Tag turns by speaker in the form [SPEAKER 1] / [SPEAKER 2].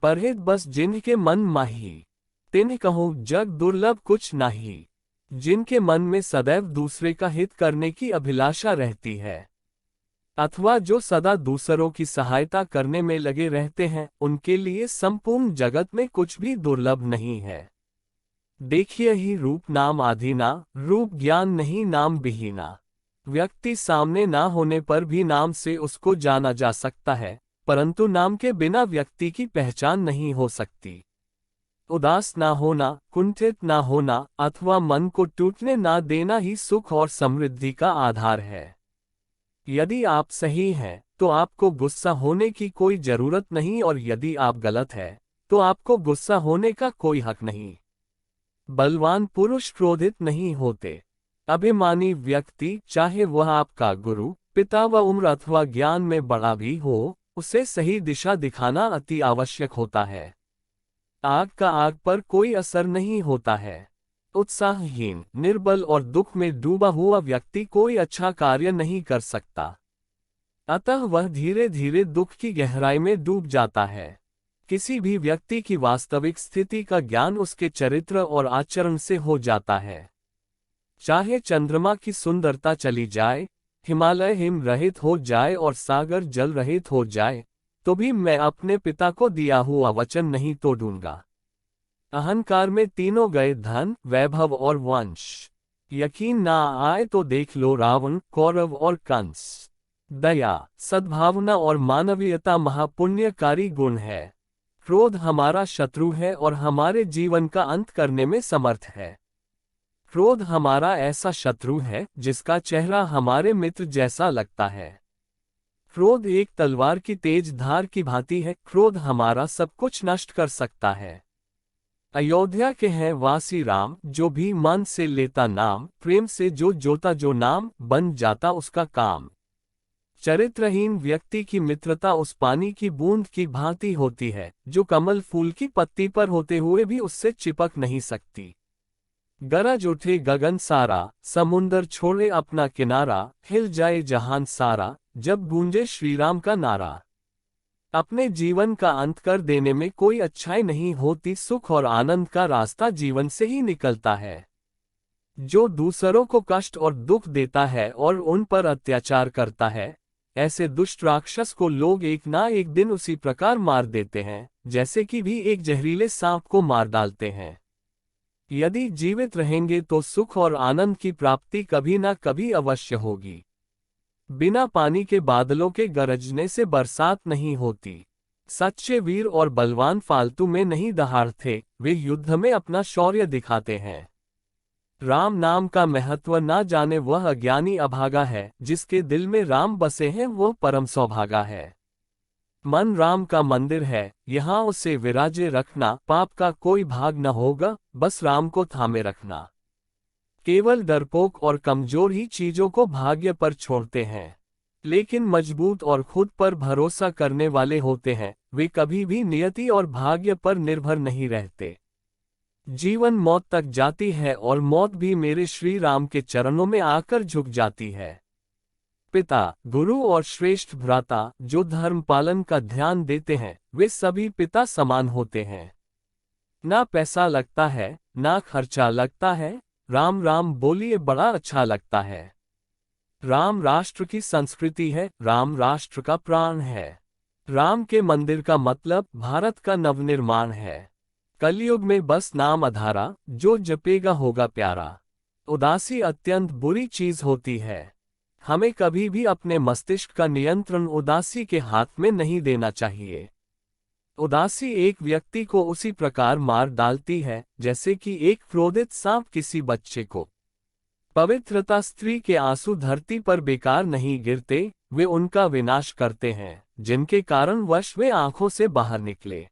[SPEAKER 1] परहेत बस जिनके मन माही, तिन्ह कहूँ जग दुर्लभ कुछ नाही। जिनके मन में सदैव दूसरे का हित करने की अभिलाषा रहती है, अथवा जो सदा दूसरों की सहायता करने में लगे रहते हैं, उनके लिए संपूर्ण जगत में कुछ भी दुर्लभ नहीं है। देखिए ही रूप नाम आधीना, रूप ज्ञान नहीं नाम विहीना। व्यक्ति सामने ना होने पर भी नाम से उसको जाना जा सकता है, परंतु नाम के बिना व्यक्ति की पहचान नहीं हो सकती। उदास ना होना, कुंठित ना होना अथवा मन को टूटने ना देना ही सुख और समृद्धि का आधार है। यदि आप सही हैं, तो आपको गुस्सा होने की कोई जरूरत नहीं, और यदि आप गलत हैं, तो आपको गुस्सा होने का कोई हक नहीं। बलवान पुरुष क्रोधित नहीं होते। अभिमानी व्यक्ति, चाहे वह आपका गुरु, पिता व उम्र अथवा ज्ञान में बड़ा भी हो, उसे सही दिशा दिखाना अति आवश्यक होता है। आग का आग पर कोई असर नहीं होता है। उत्साहहीन, निर्बल और दुख में डूबा हुआ व्यक्ति कोई अच्छा कार्य नहीं कर सकता, अतः वह धीरे धीरे दुख की गहराई में डूब जाता है। किसी भी व्यक्ति की वास्तविक स्थिति का ज्ञान उसके चरित्र और आचरण से हो जाता है। चाहे चंद्रमा की सुंदरता चली जाए, हिमालय हिम रहित हो जाए और सागर जल रहित हो जाए, तो भी मैं अपने पिता को दिया हुआ वचन नहीं तोड़ूंगा। अहंकार में तीनों गए, धन, वैभव और वंश। यकीन ना आए तो देख लो रावण, कौरव और कंस। दया, सद्भावना और मानवीयता महापुण्यकारी गुण है। क्रोध हमारा शत्रु है और हमारे जीवन का अंत करने में समर्थ है। क्रोध हमारा ऐसा शत्रु है जिसका चेहरा हमारे मित्र जैसा लगता है। क्रोध एक तलवार की तेज धार की भांति है। क्रोध हमारा सब कुछ नष्ट कर सकता है। अयोध्या के हैं वासी राम, जो भी मन से लेता नाम, प्रेम से जो जोता जो नाम, बन जाता उसका काम। चरित्रहीन व्यक्ति की मित्रता उस पानी की बूंद की भांति होती है, जो कमल फूल की पत्ती पर होते हुए भी उससे चिपक नहीं सकती। गरज उठे गगन सारा, समुंदर छोड़े अपना किनारा, हिल जाए जहान सारा, जब गूंजे श्रीराम का नारा। अपने जीवन का अंत कर देने में कोई अच्छाई नहीं होती। सुख और आनंद का रास्ता जीवन से ही निकलता है। जो दूसरों को कष्ट और दुख देता है और उन पर अत्याचार करता है, ऐसे दुष्ट राक्षस को लोग एक ना एक दिन उसी प्रकार मार देते हैं, जैसे कि भी एक जहरीले सांप को मार डालते हैं। यदि जीवित रहेंगे तो सुख और आनंद की प्राप्ति कभी ना कभी अवश्य होगी। बिना पानी के बादलों के गरजने से बरसात नहीं होती। सच्चे वीर और बलवान फालतू में नहीं दहाड़ते, वे युद्ध में अपना शौर्य दिखाते हैं। राम नाम का महत्व ना जाने वह अज्ञानी अभागा है, जिसके दिल में राम बसे हैं वह परम सौभागा है। मन राम का मंदिर है, यहाँ उसे विराजे रखना, पाप का कोई भाग न होगा, बस राम को थामे रखना। केवल डरपोक और कमजोर ही चीजों को भाग्य पर छोड़ते हैं, लेकिन मजबूत और खुद पर भरोसा करने वाले होते हैं, वे कभी भी नियति और भाग्य पर निर्भर नहीं रहते। जीवन मौत तक जाती है और मौत भी मेरे श्री राम के चरणों में आकर झुक जाती है। पिता, गुरु और श्रेष्ठ भ्राता जो धर्म पालन का ध्यान देते हैं, वे सभी पिता समान होते हैं। ना पैसा लगता है, ना खर्चा लगता है, राम राम बोलिए बड़ा अच्छा लगता है। राम राष्ट्र की संस्कृति है, राम राष्ट्र का प्राण है। राम के मंदिर का मतलब भारत का नवनिर्माण है। कलयुग में बस नाम आधारा, जो जपेगा होगा प्यारा। उदासी अत्यंत बुरी चीज होती है। हमें कभी भी अपने मस्तिष्क का नियंत्रण उदासी के हाथ में नहीं देना चाहिए। उदासी एक व्यक्ति को उसी प्रकार मार डालती है, जैसे कि एक क्रोधित सांप किसी बच्चे को। पवित्रता स्त्री के आंसू धरती पर बेकार नहीं गिरते, वे उनका विनाश करते हैं, जिनके कारण वश वे आंखों से बाहर निकले।